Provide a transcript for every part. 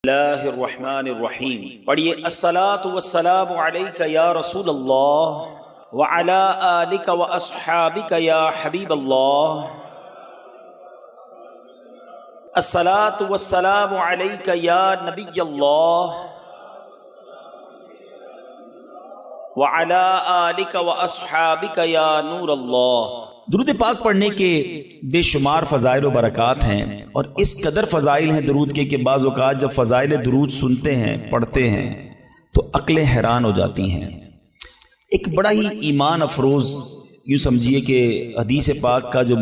اللہ الرحمن الرحیم پڑھیے الصلاۃ والسلام علیک یا رسول اللہ وعلی آلک واصحابک یا حبیب اللہ الصلاۃ والسلام علیک یا نبی اللہ وعلی آلک واصحابک یا نور اللہ۔ درود پاک پڑھنے کے بے شمار فضائل و برکات ہیں، اور اس قدر فضائل ہیں درود کے کہ بعض اوقات جب فضائل درود سنتے ہیں پڑھتے ہیں تو عقلیں حیران ہو جاتی ہیں۔ ایک بڑا ہی ایمان افروز یوں سمجھیے کہ حدیث پاک کا جو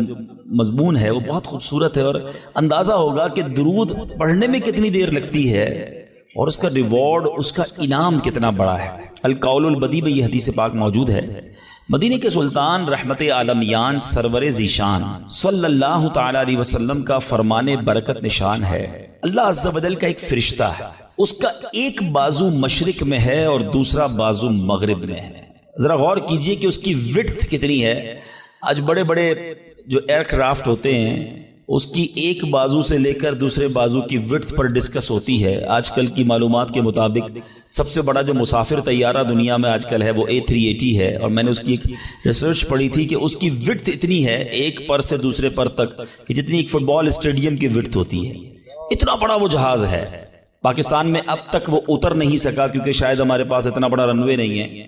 مضمون ہے وہ بہت خوبصورت ہے، اور اندازہ ہوگا کہ درود پڑھنے میں کتنی دیر لگتی ہے اور اس کا ریوارڈ، اس کا انعام کتنا بڑا ہے۔ القول البدی میں یہ حدیث پاک موجود ہے۔ مدینے کے سلطان رحمت عالمیان سرور ذیشان صلی اللہ تعالی علیہ وسلم کا فرمان برکت نشان ہے، اللہ عز و جل کا ایک فرشتہ ہے، اس کا ایک بازو مشرق میں ہے اور دوسرا بازو مغرب میں ہے۔ ذرا غور کیجئے کہ اس کی وڈتھ کتنی ہے۔ آج بڑے بڑے جو ایئر کرافٹ ہوتے ہیں اس کی ایک بازو سے لے کر دوسرے بازو کی وڈتھ پر ڈسکس ہوتی ہے۔ آج کل کی معلومات کے مطابق سب سے بڑا جو مسافر طیارہ دنیا میں آج کل ہے وہ A380 ہے، اور میں نے اس کی ایک ریسرچ پڑھی تھی کہ اس کی وڈتھ اتنی ہے ایک پر سے دوسرے پر تک کہ جتنی ایک فٹ بال اسٹیڈیم کی وڈتھ ہوتی ہے۔ اتنا بڑا وہ جہاز ہے۔ پاکستان میں اب تک وہ اتر نہیں سکا کیونکہ شاید ہمارے پاس اتنا بڑا رن وے نہیں ہے،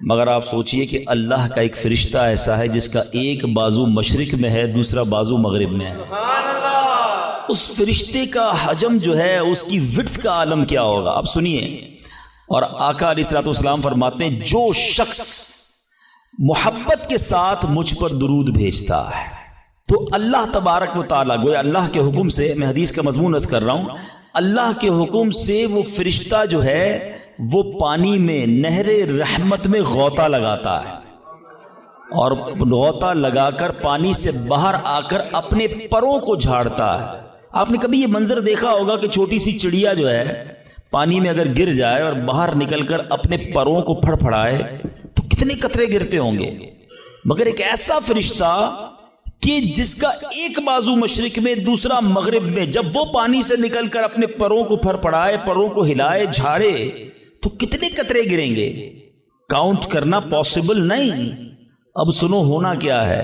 مگر آپ سوچئے کہ اللہ کا ایک فرشتہ ایسا ہے جس کا ایک بازو مشرق میں ہے دوسرا بازو مغرب میں ہے۔ اس فرشتے کا حجم جو ہے، اس کی وڈتھ کا عالم کیا ہوگا، آپ سنیے۔ اور آقا علیہ الصلوۃ والسلام فرماتے ہیں جو شخص محبت کے ساتھ مجھ پر درود بھیجتا ہے تو اللہ تبارک و تعالیٰ، گویا اللہ کے حکم سے، میں حدیث کا مضمون عرض کر رہا ہوں، اللہ کے حکم سے وہ فرشتہ جو ہے وہ پانی میں نہر رحمت میں غوطہ لگاتا ہے، اور غوطہ لگا کر پانی سے باہر آ کر اپنے پروں کو جھاڑتا ہے۔ آپ نے کبھی یہ منظر دیکھا ہوگا کہ چھوٹی سی چڑیا جو ہے پانی میں اگر گر جائے اور باہر نکل کر اپنے پروں کو پھڑ پھڑائے تو کتنے قطرے گرتے ہوں گے، مگر ایک ایسا فرشتہ کہ جس کا ایک بازو مشرق میں دوسرا مغرب میں، جب وہ پانی سے نکل کر اپنے پروں کو پھڑ پھڑائے، پروں کو ہلائے، جھاڑے تو کتنے قطرے گریں گے، کاؤنٹ کرنا پاسبل نہیں۔ اب سنو ہونا کیا ہے۔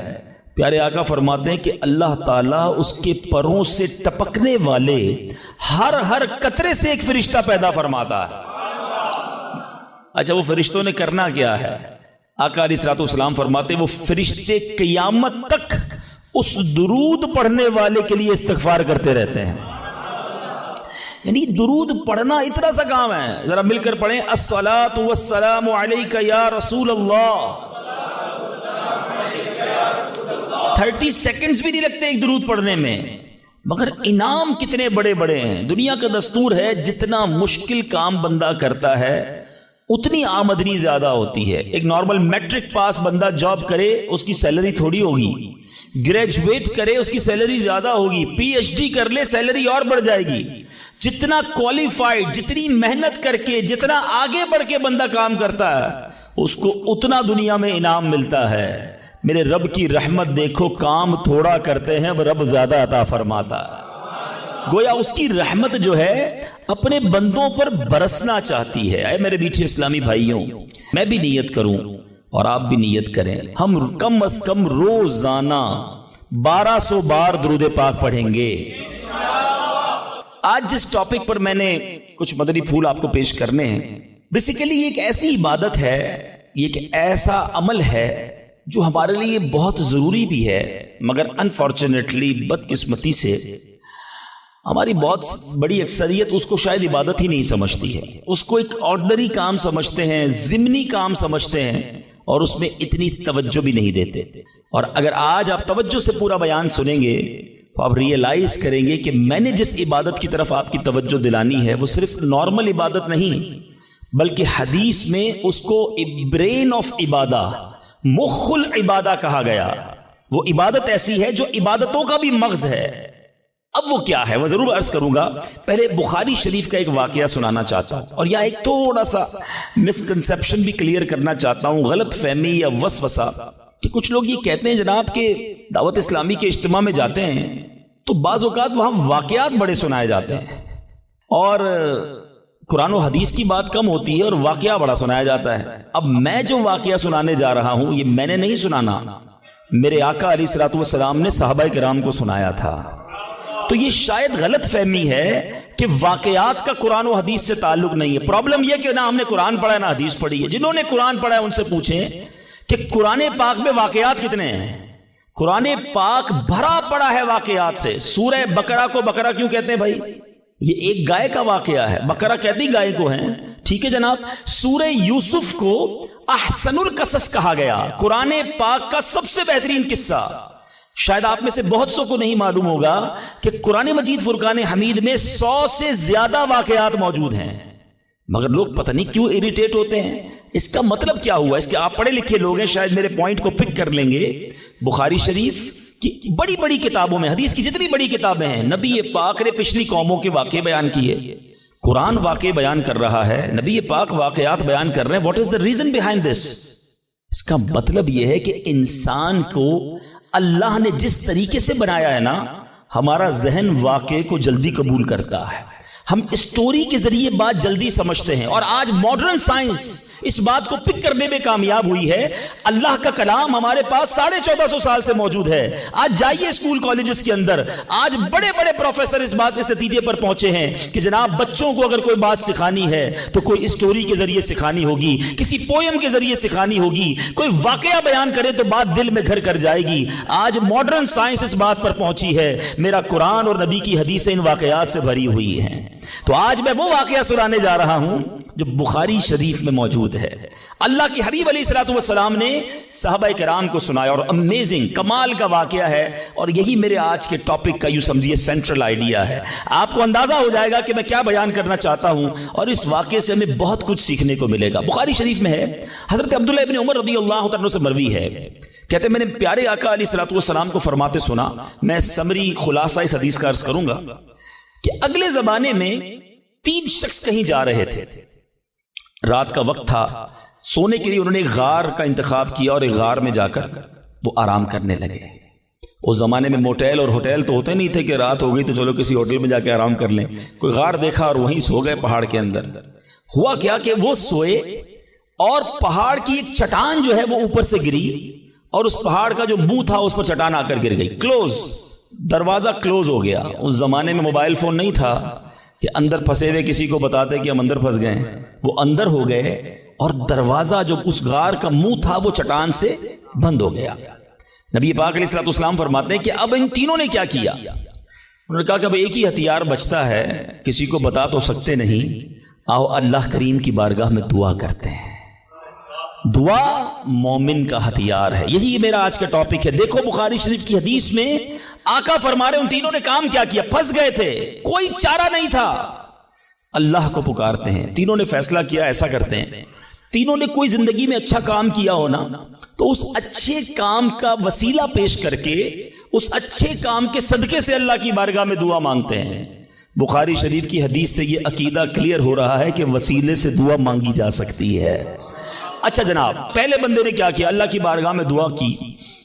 پیارے آقا فرماتے ہیں کہ اللہ تعالیٰ اس کے پروں سے ٹپکنے والے ہر قطرے سے ایک فرشتہ پیدا فرماتا ہے۔ اچھا، وہ فرشتوں نے کرنا کیا ہے؟ آقا علیہ الصلوۃ والسلام فرماتے ہیں وہ فرشتے قیامت تک اس درود پڑھنے والے کے لیے استغفار کرتے رہتے ہیں۔ یعنی درود پڑھنا اتنا سا کام ہے، ذرا مل کر پڑھیں الصلاۃ والسلام علیک یا رسول اللہ۔ 30 سیکنڈز بھی نہیں لگتے ایک درود پڑھنے میں، مگر انعام کتنے بڑے بڑے ہیں۔ دنیا کا دستور ہے جتنا مشکل کام بندہ کرتا ہے اتنی آمدنی زیادہ ہوتی ہے۔ ایک نارمل میٹرک پاس بندہ جاب کرے اس کی سیلری تھوڑی ہوگی، گریجویٹ کرے اس کی سیلری زیادہ ہوگی، PhD کر لے سیلری اور بڑھ جائے گی۔ جتنا کوالیفائڈ، جتنی محنت کر کے، جتنا آگے بڑھ کے بندہ کام کرتا ہے اس کو اتنا دنیا میں انعام ملتا ہے۔ میرے رب کی رحمت دیکھو، کام تھوڑا کرتے ہیں رب زیادہ عطا فرماتا ہے۔ گویا اس کی رحمت جو ہے اپنے بندوں پر برسنا چاہتی ہے۔ اے میرے میٹھے اسلامی بھائیوں، میں بھی نیت کروں اور آپ بھی نیت کریں، ہم کم از کم روزانہ 1200 بار درود پاک پڑھیں گے۔ آج جس ٹاپک پر میں نے کچھ مدنی پھول آپ کو پیش کرنے ہیں، بیسیکلی یہ ایک ایسی عبادت ہے، یہ ایک ایسا عمل ہے جو ہمارے لیے بہت ضروری بھی ہے، مگر انفارچونیٹلی، بدقسمتی سے ہماری بہت بڑی اکثریت اس کو شاید عبادت ہی نہیں سمجھتی ہے، اس کو ایک آرڈنری کام سمجھتے ہیں، ضمنی کام سمجھتے ہیں، اور اس میں اتنی توجہ بھی نہیں دیتے۔ اور اگر آج آپ توجہ سے پورا بیان سنیں گے تو آپ ریئلائز کریں گے کہ میں نے جس عبادت کی طرف آپ کی توجہ دلانی ہے وہ صرف نارمل عبادت نہیں، بلکہ حدیث میں اس کو برین آف عبادہ، مخ العبادہ کہا گیا۔ وہ عبادت ایسی ہے جو عبادتوں کا بھی مغز ہے۔ اب وہ کیا ہے وہ ضرور عرض کروں گا۔ پہلے بخاری شریف کا ایک واقعہ سنانا چاہتا ہوں، اور یہاں ایک تھوڑا سا مسکنسیپشن بھی کلیئر کرنا چاہتا ہوں، غلط فہمی یا وسوسہ، کہ کچھ لوگ یہ کہتے ہیں جناب کہ دعوت اسلامی کے اجتماع میں جاتے ہیں تو بعض اوقات وہاں واقعات بڑے سنائے جاتے ہیں، اور قرآن و حدیث کی بات کم ہوتی ہے اور واقعہ بڑا سنایا جاتا ہے. اب میں جو واقعہ سنانے جا رہا ہوں یہ میں نے نہیں سنانا، میرے آقا علیہ الصلوۃ والسلام نے صحابہ کرام کو سنایا تھا. تو یہ شاید غلط فہمی ہے کہ واقعات کا قرآن و حدیث سے تعلق نہیں ہے. پرابلم یہ کہ نہ ہم نے قرآن پڑھا نہ حدیث پڑھی ہے. جنہوں نے قرآن پڑھا ہے ان سے پوچھیں کہ قرآن پاک میں واقعات کتنے ہیں. قرآن پاک بھرا پڑا ہے واقعات سے. سورہ بقرہ کو بقرہ کیوں کہتے ہیں بھائی؟ یہ ایک گائے کا واقعہ ہے. بقرہ کہتی گائے کو ہیں، ٹھیک ہے جناب. سورہ یوسف کو احسن القصص کہا گیا، قرآن پاک کا سب سے بہترین قصہ. شاید آپ میں سے بہت سو کو نہیں معلوم ہوگا کہ قرآن مجید فرقان حمید میں 100 سے زیادہ واقعات موجود ہیں، مگر لوگ پتہ نہیں کیوں اریٹیٹ ہوتے ہیں. اس کا مطلب کیا ہوا؟ اس کے آپ پڑھے لکھے لوگ ہیں، شاید میرے پوائنٹ کو پک کر لیں گے. بخاری شریف کی بڑی بڑی کتابوں میں، حدیث کی جتنی بڑی کتابیں ہیں، نبی پاک نے پچھلی قوموں کے واقعے بیان کیے. قرآن واقعے بیان کر رہا ہے، نبی پاک واقعات بیان کر رہے ہیں. What is the reason behind this? اس کا مطلب یہ ہے کہ انسان کو اللہ نے جس طریقے سے بنایا ہے نا، ہمارا ذہن واقعے کو جلدی قبول کرتا ہے. ہم اسٹوری کے ذریعے بات جلدی سمجھتے ہیں، اور آج ماڈرن سائنس اس بات کو پک کرنے میں کامیاب ہوئی ہے. اللہ کا کلام ہمارے پاس 1450 سال سے موجود ہے. آج جائیے اسکول کالجز کے اندر، آج بڑے بڑے پروفیسر اس نتیجے پر پہنچے ہیں کہ جناب بچوں کو اگر کوئی بات سکھانی ہے تو کوئی اسٹوری کے ذریعے سکھانی ہوگی، کسی پوئم کے ذریعے سکھانی ہوگی، کوئی واقعہ بیان کرے تو بات دل میں گھر کر جائے گی. آج ماڈرن سائنس اس بات پر پہنچی ہے. میرا قرآن اور نبی کی حدیثیں ان واقعات سے بھری ہوئی ہیں. تو آج میں وہ واقعہ سنانے جا رہا ہوں جو بخاری شریف میں موجود ہے. اللہ کی حبیب علیہ الصلوۃ والسلام نے صحابہ کرام کو سنایا، اور امیزنگ کمال کا واقعہ ہے. اور یہی میرے آج کے ٹاپک کا یوں سمجھیے سینٹرل آئیڈیا ہے. آپ کو اندازہ ہو جائے گا کہ میں کیا بیان کرنا چاہتا ہوں، اور اس واقعے سے ہمیں بہت کچھ سیکھنے کو ملے گا. بخاری شریف میں ہے، حضرت عبداللہ ابن عمر رضی اللہ عنہ سے مروی ہے، کہتے ہیں میں نے پیارے آقا علیہ الصلوۃ والسلام کو فرماتے سنا. میں سمری خلاصہ اس حدیث کا عرض کروں گا کہ اگلے زمانے میں 3 شخص کہیں جا رہے تھے. رات کا وقت تھا، سونے کے لیے انہوں نے ایک غار کا انتخاب کیا، اور ایک غار میں جا کر وہ آرام کرنے لگے. اس زمانے میں موٹیل اور ہوٹل تو ہوتے نہیں تھے کہ رات ہو گئی تو چلو کسی ہوٹل میں جا کے آرام کر لیں. کوئی غار دیکھا اور وہیں سو گئے پہاڑ کے اندر. ہوا کیا کہ وہ سوئے اور پہاڑ کی ایک چٹان جو ہے وہ اوپر سے گری، اور اس پہاڑ کا جو منہ تھا اس پر چٹان آ کر گر گئی. کلوز، دروازہ کلوز ہو گیا. اس زمانے میں موبائل فون نہیں تھا کہ اندر پھنسے ہوئے کسی کو بتاتے کہ ہم اندر پھنس گئے. وہ اندر ہو گئے اور دروازہ جو اس غار کا منہ تھا وہ چٹان سے بند ہو گیا. نبی پاک علیہ الصلوۃ والسلام فرماتے ہیں کہ اب ان تینوں نے کیا کیا؟ انہوں نے کہا کہ اب ایک ہی ہتھیار بچتا ہے، کسی کو بتا تو سکتے نہیں، آؤ اللہ کریم کی بارگاہ میں دعا کرتے ہیں. دعا مومن کا ہتھیار ہے. یہی میرا آج کا ٹاپک ہے. دیکھو بخاری شریف کی حدیث میں آقا فرما رہے ان تینوں نے کام کیا کیا؟ پھنس گئے تھے، کوئی چارہ نہیں تھا، اللہ کو پکارتے ہیں. تینوں نے فیصلہ کیا ایسا کرتے ہیں. تینوں نے کوئی زندگی میں اچھا کام کیا ہونا تو اس اچھے کام کا وسیلہ پیش کر کے اس اچھے کام کے صدقے سے اللہ کی بارگاہ میں دعا مانگتے ہیں. بخاری شریف کی حدیث سے یہ عقیدہ کلیئر ہو رہا ہے کہ وسیلے سے دعا مانگی جا سکتی ہے. اچھا جناب، پہلے بندے نے کیا کیا؟ اللہ کی بارگاہ میں دعا کی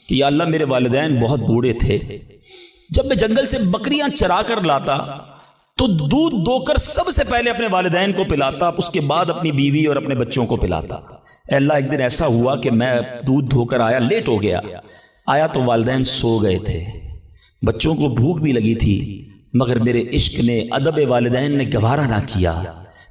کہ یا اللہ میرے والدین بہت بوڑھے تھے، جب میں جنگل سے بکریاں چرا کر لاتا تو دودھ دو کر سب سے پہلے اپنے والدین کو پلاتا، اس کے بعد اپنی بیوی اور اپنے بچوں کو پلاتا. اے اللہ ایک دن ایسا ہوا کہ میں دودھ دھو کر آیا، لیٹ ہو گیا، آیا تو والدین سو گئے تھے، بچوں کو بھوک بھی لگی تھی، مگر میرے عشق نے، ادب والدین نے گوارا نہ کیا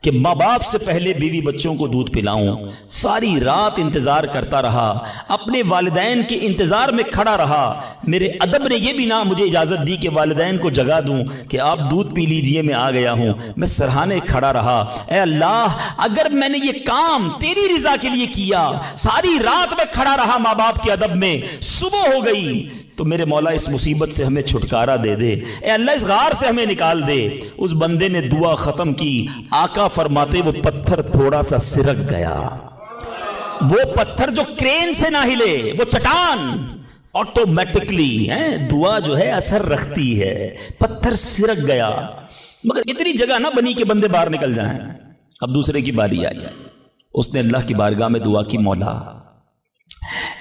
کہ ماں باپ سے پہلے بیوی بچوں کو دودھ پلاؤں. ساری رات انتظار کرتا رہا، اپنے والدین کے انتظار میں کھڑا رہا. میرے ادب نے یہ بھی نہ مجھے اجازت دی کہ والدین کو جگا دوں کہ آپ دودھ پی لیجئے، میں آ گیا ہوں. میں سرہانے کھڑا رہا. اے اللہ، اگر میں نے یہ کام تیری رضا کے لیے کیا، ساری رات میں کھڑا رہا ماں باپ کے ادب میں، صبح ہو گئی تو میرے مولا اس مصیبت سے ہمیں چھٹکارا دے دے. اے اللہ اس غار سے ہمیں نکال دے. اس بندے نے دعا ختم کی، آقا فرماتے وہ پتھر تھوڑا سا سرک گیا. وہ پتھر جو کرین سے نہ ہلے، وہ چٹان آٹومیٹکلی دعا جو ہے اثر رکھتی ہے. پتھر سرک گیا، مگر اتنی جگہ نہ بنی کہ بندے باہر نکل جائیں. اب دوسرے کی باری آئی. اس نے اللہ کی بارگاہ میں دعا کی، مولا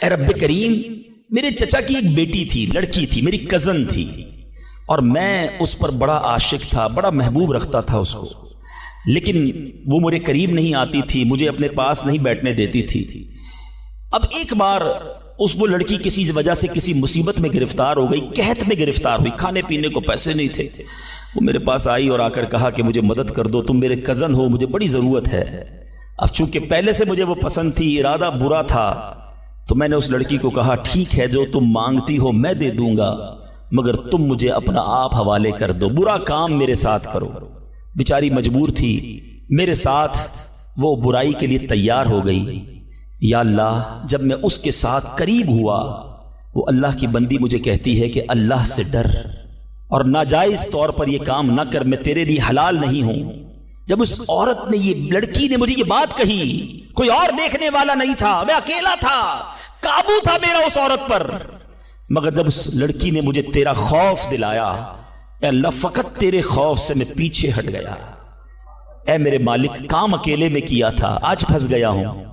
اے رب کریم، میرے چچا کی ایک بیٹی تھی، لڑکی تھی، میری کزن تھی، اور میں اس پر بڑا عاشق تھا، بڑا محبوب رکھتا تھا اس کو. لیکن وہ میرے قریب نہیں آتی تھی، مجھے اپنے پاس نہیں بیٹھنے دیتی تھی۔ اب ایک بار وہ لڑکی کسی وجہ سے کسی مصیبت میں گرفتار ہو گئی، قحط میں گرفتار ہوئی، کھانے پینے کو پیسے نہیں تھے۔ وہ میرے پاس آئی اور آ کر کہا کہ مجھے مدد کر دو، تم میرے کزن ہو، مجھے بڑی ضرورت ہے۔ اب چونکہ پہلے سے مجھے وہ پسند تھی، ارادہ برا تھا، تو میں نے اس لڑکی کو کہا ٹھیک ہے، جو تم مانگتی ہو میں دے دوں گا، مگر تم مجھے اپنا آپ حوالے کر دو، برا کام میرے ساتھ کرو۔ بیچاری مجبور تھی، میرے ساتھ وہ برائی کے لیے تیار ہو گئی۔ یا اللہ، جب میں اس کے ساتھ قریب ہوا، وہ اللہ کی بندی مجھے کہتی ہے کہ اللہ سے ڈر اور ناجائز طور پر یہ کام نہ کر، میں تیرے لیے حلال نہیں ہوں۔ جب اس عورت نے، یہ لڑکی نے مجھے یہ بات کہی، کوئی اور دیکھنے والا نہیں تھا، میں اکیلا تھا، قابو تھا میرا اس عورت پر، مگر جب اس لڑکی نے مجھے تیرا خوف دلایا، اے اللہ فقط تیرے خوف سے میں پیچھے ہٹ گیا۔ اے میرے مالک، کام اکیلے میں کیا تھا، آج پھنس گیا ہوں،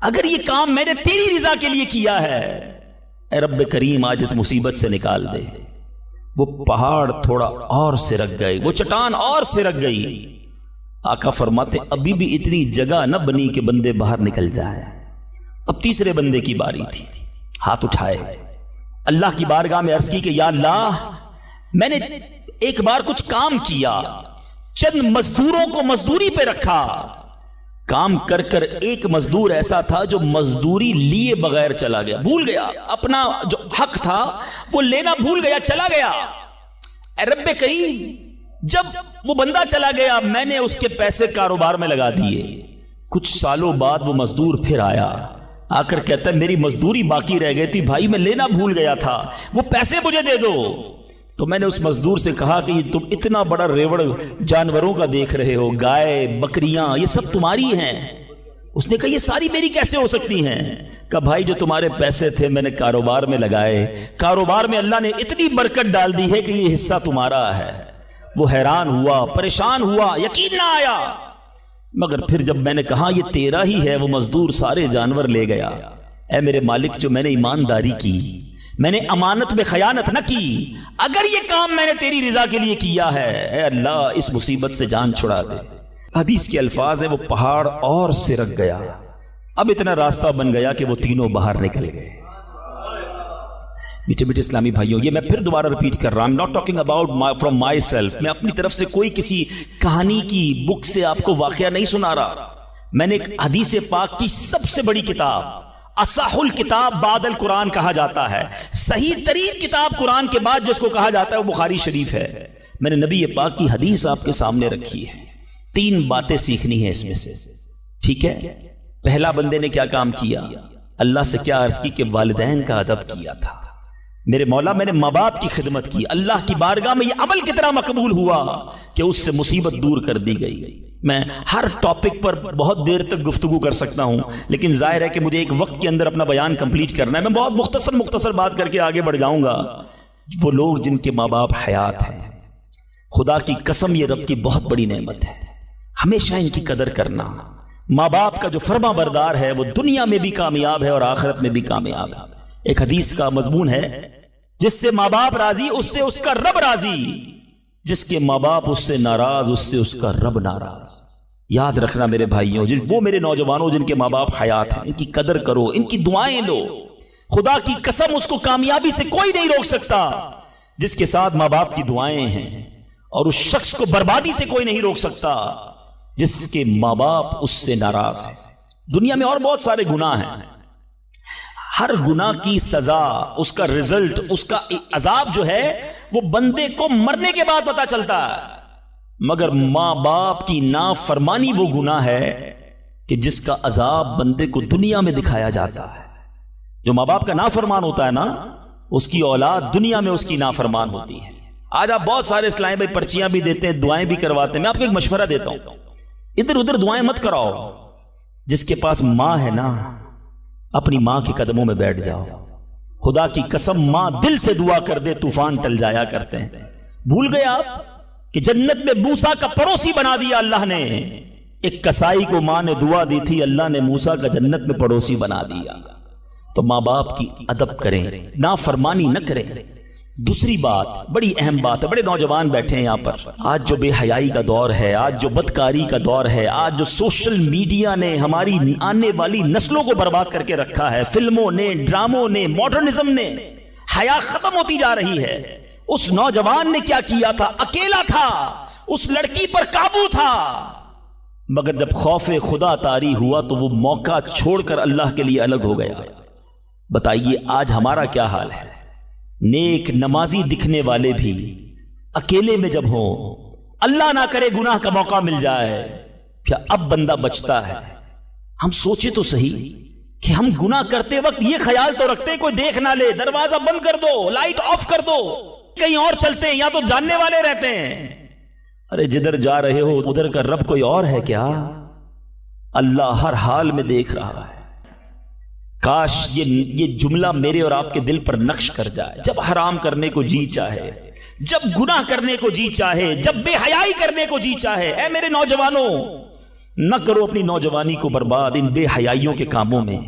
اگر یہ کام میں نے تیری رضا کے لیے کیا ہے، اے رب کریم آج اس مصیبت سے نکال دے۔ وہ پہاڑ تھوڑا اور سرک گئے، وہ چٹان اور سرک گئی۔ آقا فرماتے ابھی بھی اتنی جگہ نہ بنی کہ بندے باہر نکل جائے۔ اب تیسرے بندے کی باری تھی، ہاتھ اٹھائے، اللہ کی بارگاہ میں عرض کی کہ یا اللہ، میں نے ایک بار کچھ کام کیا، چند مزدوروں کو مزدوری پہ رکھا، کام کر کر ایک مزدور ایسا تھا جو مزدوری لیے بغیر چلا گیا، بھول گیا اپنا جو حق تھا وہ لینا، بھول گیا، چلا گیا۔ اے رب کریم، جب وہ بندہ چلا گیا، میں نے اس کے پیسے کاروبار میں لگا دیے۔ کچھ سالوں بعد وہ مزدور پھر آیا، آ کر کہتا ہے میری مزدوری باقی رہ گئی تھی بھائی، میں لینا بھول گیا تھا، وہ پیسے مجھے دے دو۔ تو میں نے اس مزدور سے کہا کہ یہ تم اتنا بڑا ریوڑ جانوروں کا دیکھ رہے ہو، گائے بکریاں یہ سب تمہاری ہیں؟ اس نے کہا یہ ساری میری کیسے ہو سکتی ہیں؟ کہا بھائی جو تمہارے پیسے تھے میں نے کاروبار میں لگائے، کاروبار میں اللہ نے اتنی برکت ڈال دی ہے کہ یہ حصہ تمہارا ہے۔ وہ حیران ہوا، پریشان ہوا، یقین نہ آیا، مگر پھر جب میں نے کہا یہ تیرا ہی ہے، وہ مزدور سارے جانور لے گیا۔ اے میرے مالک، جو میں نے ایمانداری کی، میں نے امانت میں خیانت نہ کی، اگر یہ کام میں نے تیری رضا کے لیے کیا ہے، اے اللہ اس مصیبت سے جان چھڑا دے۔ حدیث کے الفاظ ہیں وہ پہاڑ اور سرک گیا، اب اتنا راستہ بن گیا کہ وہ تینوں باہر نکل گئے۔ میٹھے میٹھے اسلامی بھائیوں، یہ میں پھر دوبارہ ریپیٹ کر رہا ہوں، not talking about from myself، میں اپنی طرف سے کوئی کسی کہانی کی بک سے آپ کو واقعہ نہیں سنا رہا، میں نے ایک حدیث پاک کی سب سے بڑی کتاب، اصح الکتاب بعد القرآن کہا جاتا ہے، صحیح ترین کتاب قرآن کے بعد جس کو کہا جاتا ہے وہ بخاری شریف ہے، میں نے نبی پاک کی حدیث آپ کے سامنے رکھی ہے، 3 باتیں سیکھنی ہیں اس میں سے، ٹھیک ہے؟ پہلا بندے نے کیا کام کیا؟ اللہ سے کیا عرض کی کہ والدین کا ادب کیا تھا، میرے مولا میں نے ماں باپ کی خدمت کی، اللہ کی بارگاہ میں یہ عمل کتنا مقبول ہوا کہ اس سے مصیبت دور کر دی گئی۔ میں ہر ٹاپک پر بہت دیر تک گفتگو کر سکتا ہوں، لیکن ظاہر ہے کہ مجھے ایک وقت کے اندر اپنا بیان کمپلیٹ کرنا ہے، میں بہت مختصر بات کر کے آگے بڑھ جاؤں گا۔ وہ لوگ جن کے ماں باپ حیات ہیں، خدا کی قسم یہ رب کی بہت بڑی نعمت ہے، ہمیشہ ان کی قدر کرنا۔ ماں باپ کا جو فرما بردار ہے وہ دنیا میں بھی کامیاب ہے اور آخرت میں بھی کامیاب ہے۔ ایک حدیث کا مضمون ہے، جس سے ماں باپ راضی اس سے اس کا رب راضی، جس کے ماں باپ اس سے ناراض اس سے اس کا رب ناراض۔ یاد رکھنا میرے بھائیوں، وہ میرے نوجوانوں جن کے ماں باپ حیات ہیں، ان کی قدر کرو، ان کی دعائیں لو، خدا کی قسم اس کو کامیابی سے کوئی نہیں روک سکتا جس کے ساتھ ماں باپ کی دعائیں ہیں، اور اس شخص کو بربادی سے کوئی نہیں روک سکتا جس کے ماں باپ اس سے ناراض ہیں۔ دنیا میں اور بہت سارے گناہ ہیں، ہر گناہ کی سزا، اس کا رزلٹ، اس کا عذاب جو ہے وہ بندے کو مرنے کے بعد پتا چلتا ہے، مگر ماں باپ کی نافرمانی وہ گناہ ہے کہ جس کا عذاب بندے کو دنیا میں دکھایا جاتا ہے۔ جو ماں باپ کا نافرمان ہوتا ہے نا، اس کی اولاد دنیا میں اس کی نافرمان ہوتی ہے۔ آج آپ بہت سارے اسلام بھائی پرچیاں بھی دیتے ہیں، دعائیں بھی کرواتے ہیں، میں آپ کو ایک مشورہ دیتا ہوں، ادھر ادھر دعائیں مت کراؤ۔ جس کے پاس ماں ہے نا، اپنی ماں کے قدموں میں بیٹھ جاؤ، خدا کی قسم ماں دل سے دعا کر دے طوفان ٹل جایا کرتے ہیں۔ بھول گئے آپ کہ جنت میں موسیٰ کا پڑوسی بنا دیا اللہ نے، ایک کسائی کو ماں نے دعا دی تھی، اللہ نے موسیٰ کا جنت میں پڑوسی بنا دیا۔ تو ماں باپ کی ادب کریں، نافرمانی نہ کریں، دوسری بات بڑی اہم بات ہے، بڑے نوجوان بیٹھے ہیں یہاں پر، آج جو بے حیائی کا دور ہے، آج جو بدکاری کا دور ہے، آج جو سوشل میڈیا نے ہماری آنے والی نسلوں کو برباد کر کے رکھا ہے، فلموں نے، ڈراموں نے، ماڈرنزم نے، حیا ختم ہوتی جا رہی ہے۔ اس نوجوان نے کیا کیا تھا؟ اکیلا تھا، اس لڑکی پر قابو تھا، مگر جب خوف خدا طاری ہوا تو وہ موقع چھوڑ کر اللہ کے لیے الگ ہو گیا۔ بتائیے آج ہمارا کیا حال ہے؟ نیک نمازی دکھنے والے بھی اکیلے میں جب ہوں، اللہ نہ کرے گناہ کا موقع مل جائے، کیا اب بندہ بچتا ہے؟ ہم سوچے تو صحیح کہ ہم گناہ کرتے وقت یہ خیال تو رکھتے کوئی دیکھ نہ لے، دروازہ بند کر دو، لائٹ آف کر دو، کہیں اور چلتے ہیں، یا تو جاننے والے رہتے ہیں۔ ارے جدھر جا رہے ہو ادھر کا رب کوئی اور ہے کیا؟ اللہ ہر حال میں دیکھ رہا ہے۔ کاش یہ جملہ میرے اور آپ کے دل پر نقش کر جائے، جب حرام کرنے کو جی چاہے، جب گناہ کرنے کو جی چاہے، جب بے حیائی کرنے کو جی چاہے۔ اے میرے نوجوانوں، نہ کرو اپنی نوجوانی کو برباد ان بے حیائیوں کے کاموں میں،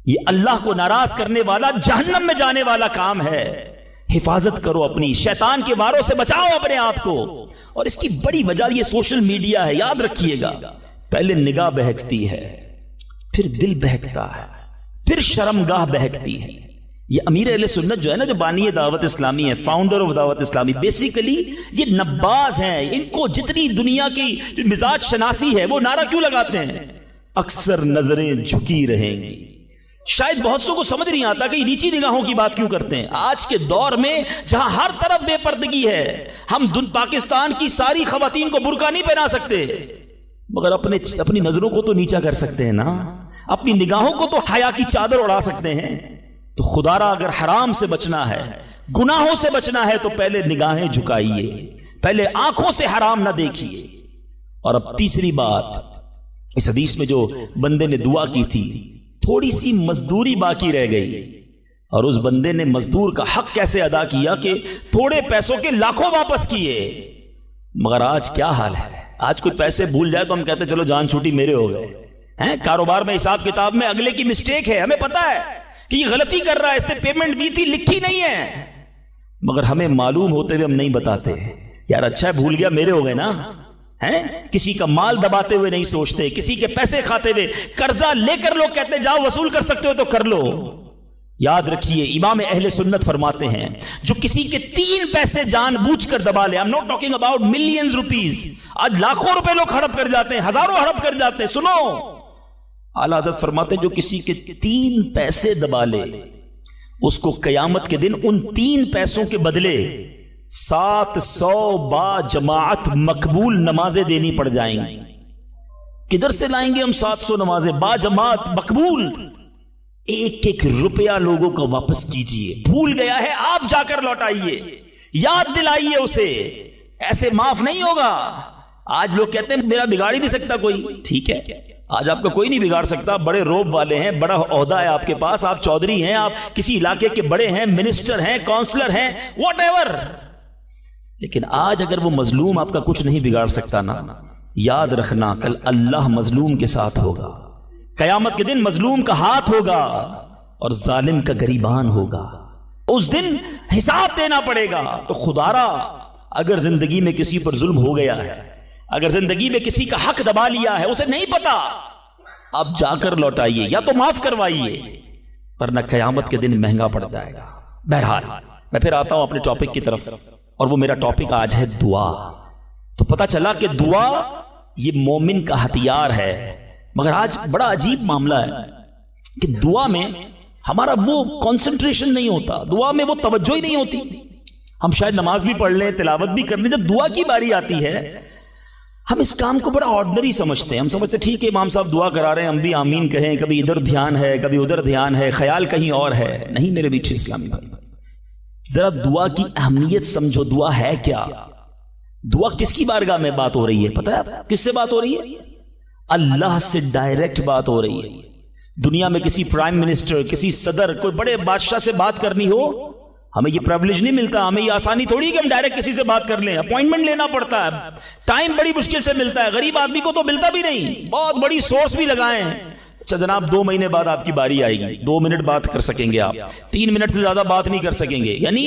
یہ اللہ کو ناراض کرنے والا، جہنم میں جانے والا کام ہے۔ حفاظت کرو اپنی، شیطان کے واروں سے بچاؤ اپنے آپ کو۔ اور اس کی بڑی وجہ یہ سوشل میڈیا ہے، یاد رکھیے گا، پہلے نگاہ بہکتی ہے، پھر دل بہکتا ہے، پھر شرمگاہ بہکتی ہے۔ یہ امیر اہل سنت جو ہے نا، جو بانی دعوت اسلامی ہے، فاؤنڈر آف دعوت اسلامی، بیسیکلی یہ نباز ہیں۔ ان کو جتنی دنیا کی مزاج شناسی ہے وہ نعرہ کیوں لگاتے ہیں؟ اکثر نظریں جھکی رہیں گی۔ شاید بہت سو کو سمجھ نہیں آتا کہ یہ نیچی نگاہوں کی بات کیوں کرتے ہیں۔ آج کے دور میں جہاں ہر طرف بے پردگی ہے، ہم پاکستان کی ساری خواتین کو برقع نہیں پہنا سکتے، مگر اپنی نظروں کو تو نیچا کر سکتے ہیں نا، اپنی نگاہوں کو تو حیا کی چادر اڑا سکتے ہیں۔ تو خدا را اگر حرام سے بچنا ہے، گناہوں سے بچنا ہے، تو پہلے نگاہیں جھکائیے، پہلے آنکھوں سے حرام نہ دیکھیے۔ اور اب تیسری بات، اس حدیث میں جو بندے نے دعا کی تھی، تھوڑی سی مزدوری باقی رہ گئی، اور اس بندے نے مزدور کا حق کیسے ادا کیا کہ تھوڑے پیسوں کے لاکھوں واپس کیے۔ مگر آج کیا حال ہے؟ آج کوئی پیسے بھول جائے تو ہم کہتے چلو جان چھوٹی میرے ہو گئے ہیں۔ کاروبار میں، حساب کتاب میں اگلے کی مسٹیک ہے، ہمیں پتا ہے کہ یہ غلطی کر رہا ہے، اس نے پیمنٹ دی تھی، لکھی نہیں ہے، مگر ہمیں معلوم ہوتے ہوئے ہم نہیں بتاتے۔ یار اچھا ہے بھول گیا، میرے ہو گئے نا، ہیں؟ کسی کا مال دباتے ہوئے نہیں سوچتے، کسی کے پیسے کھاتے ہوئے، قرضہ لے کر لوگ کہتے ہیں جاؤ وصول کر سکتے ہو تو کر لو۔ یاد رکھیے امام اہل سنت فرماتے ہیں جو کسی کے 3 پیسے جان بوجھ کر دبا لے، I'm not talking about millions rupees، آج لاکھوں روپے لوگ ہڑپ کر جاتے ہیں، ہزاروں ہڑپ کر جاتے ہیں۔ سنو، اعلیٰ حضرت فرماتے ہیں جو کسی کے 3 پیسے دبا لے، اس کو قیامت کے دن ان 3 پیسوں کے بدلے 700 با جماعت مقبول نمازیں دینی پڑ جائیں گی۔ کدھر سے لائیں گے ہم 700 نمازیں با جماعت مقبول؟ ایک ایک روپیہ لوگوں کو واپس کیجئے، بھول گیا ہے آپ جا کر لوٹائیے، یاد دلائیے اسے، ایسے معاف نہیں ہوگا۔ آج لوگ کہتے ہیں میرا بگاڑ ہی نہیں سکتا کوئی، ٹھیک ہے، آج آپ کا کوئی نہیں بگاڑ سکتا، بڑے روب والے ہیں، بڑا عہدہ ہے آپ کے پاس، آپ چودھری ہیں، آپ کسی علاقے کے بڑے ہیں، منسٹر ہیں، کونسلر ہیں، واٹ ایور، لیکن آج اگر وہ مظلوم آپ کا کچھ نہیں بگاڑ سکتا نا، یاد رکھنا کل اللہ مظلوم کے ساتھ ہوگا، قیامت کے دن مظلوم کا ہاتھ ہوگا اور ظالم کا گریبان ہوگا، اس دن حساب دینا پڑے گا۔ تو خدا را اگر زندگی میں کسی پر ظلم ہو گیا ہے، اگر زندگی میں کسی کا حق دبا لیا ہے، اسے نہیں پتا، اب جا کر لوٹائیے یا تو معاف کروائیے، ورنہ قیامت کے دن مہنگا پڑ جائے گا۔ بہرحال میں پھر آتا ہوں اپنے ٹاپک کی طرف، اور وہ میرا ٹاپک آج ہے دعا۔ تو پتا چلا کہ دعا یہ مومن کا ہتھیار ہے، مگر آج بڑا عجیب معاملہ ہے کہ دعا میں ہمارا وہ کنسنٹریشن نہیں ہوتا، دعا میں وہ توجہ ہی نہیں ہوتی۔ ہم شاید نماز بھی پڑھ لیں، تلاوت بھی کر لیں، جب دعا کی باری آتی ہے ہم اس کام کو بڑا آرڈنری سمجھتے ہیں۔ ہم سمجھتے ہیں ٹھیک ہے امام صاحب دعا کرا رہے ہیں، ہم بھی آمین کہیں، کبھی ادھر دھیان ہے، کبھی ادھر دھیان ہے، خیال کہیں اور ہے۔ نہیں میرے میٹھے اسلامی بھائی، ذرا دعا کی اہمیت سمجھو، دعا ہے کیا؟ دعا کس کی بارگاہ میں بات ہو رہی ہے؟ پتہ ہے کس سے بات ہو رہی ہے؟ اللہ سے ڈائریکٹ بات ہو رہی ہے۔ دنیا میں کسی پرائم منسٹر، کسی صدر، کوئی بڑے بادشاہ سے بات کرنی ہو، ہمیں یہ پریولیج نہیں ملتا، ہمیں یہ آسانی تھوڑی کہ ہم ڈائریکٹ کسی سے بات کر لیں، اپوائنٹمنٹ لینا پڑتا ہے، ٹائم بڑی مشکل سے ملتا ہے، غریب آدمی کو تو ملتا بھی نہیں، بہت بڑی سورس بھی لگائیں، اچھا جناب 2 مہینے بعد آپ کی باری آئے گی، 2 منٹ بات کر سکیں گے آپ، 3 منٹ سے زیادہ بات نہیں کر سکیں گے. یعنی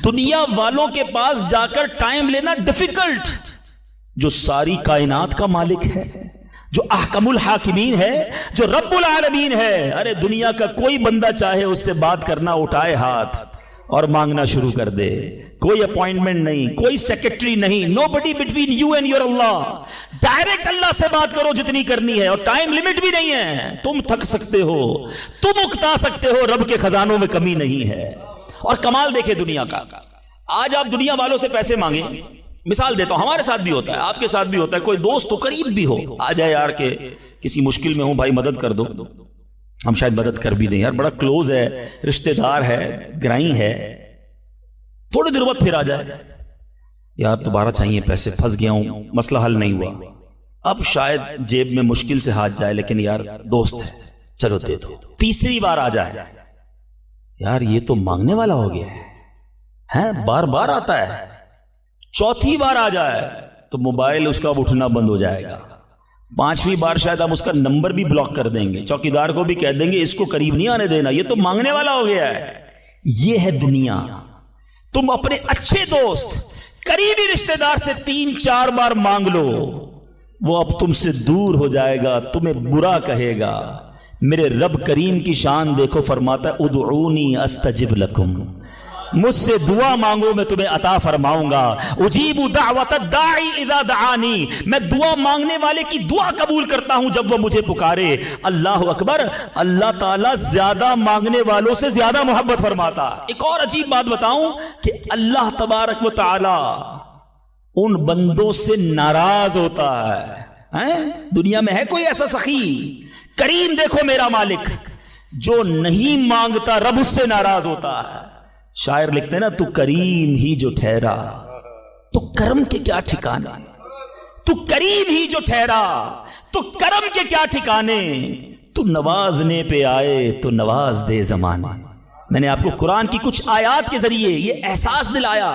دنیا والوں کے پاس جا کر ٹائم لینا ڈیفیکلٹ. جو ساری کائنات کا مالک ہے، جو احکم الحاکمین ہے، جو رب العالمین ہے، ارے دنیا کا کوئی بندہ چاہے اس سے بات کرنا اٹھائے ہاتھ اور مانگنا شروع کر دے. کوئی اپوائنٹمنٹ نہیں، کوئی سیکرٹری نہیں. nobody between you and your اللہ. ڈائریکٹ اللہ سے بات کرو جتنی کرنی ہے، اور ٹائم لمٹ بھی نہیں ہے. تم تھک سکتے ہو، تم اکتا سکتے ہو، رب کے خزانوں میں کمی نہیں ہے. اور کمال دیکھے دنیا کا. آج آپ دنیا والوں سے پیسے مانگیں، مثال دیتا ہوں، ہمارے ساتھ بھی ہوتا ہے، آپ کے ساتھ بھی ہوتا ہے. کوئی دوست تو قریب بھی ہو، آ جائے یار کہ کسی مشکل میں ہوں بھائی مدد کر دو، ہم شاید مدد کر بھی دیں، یار بڑا کلوز ہے، رشتہ دار ہے، گرائی ہے. تھوڑی دیر بعد پھر آ جائے، یار دوبارہ چاہیے پیسے، پھنس گیا ہوں، مسئلہ حل نہیں ہوا. اب شاید جیب میں مشکل سے ہاتھ جائے، لیکن یار دوست ہے چلو دے دو. تیسری بار آ جائے، یار یہ تو مانگنے والا ہو گیا ہے، بار بار آتا ہے. چوتھی بار آ جائے تو موبائل اس کا اٹھنا بند ہو جائے گا. 5ویں بار شاید ہم اس کا نمبر بھی بلاک کر دیں گے، چوکیدار کو بھی کہہ دیں گے اس کو قریب نہیں آنے دینا، یہ تو مانگنے والا ہو گیا ہے. یہ ہے دنیا. تم اپنے اچھے دوست، قریبی رشتہ دار سے 3-4 بار مانگ لو، وہ اب تم سے دور ہو جائے گا، تمہیں برا کہے گا. میرے رب کریم کی شان دیکھو، فرماتا ہے ادعونی استجب لکم، مجھ سے دعا مانگو میں تمہیں عطا فرماؤں گا. اجیب دعوت الداعی اذا دعانی، میں دعا مانگنے والے کی دعا قبول کرتا ہوں جب وہ مجھے پکارے. اللہ اکبر. اللہ تعالیٰ زیادہ مانگنے والوں سے زیادہ محبت فرماتا. ایک اور عجیب بات بتاؤں کہ اللہ تبارک و تعالی ان بندوں سے ناراض ہوتا ہے. دنیا میں ہے کوئی ایسا سخی؟ کریم دیکھو میرا مالک، جو نہیں مانگتا رب اس سے ناراض ہوتا ہے. شاعر لکھتے ہیں نا، تو کریم ہی جو ٹھہرا تو کرم کے کیا ٹھکانے، تو کریم ہی جو ٹھہرا تو کرم کے کیا ٹھکانے، تو نوازنے پہ آئے تو نواز دے زمانے. میں نے آپ کو قرآن کی کچھ آیات کے ذریعے یہ احساس دلایا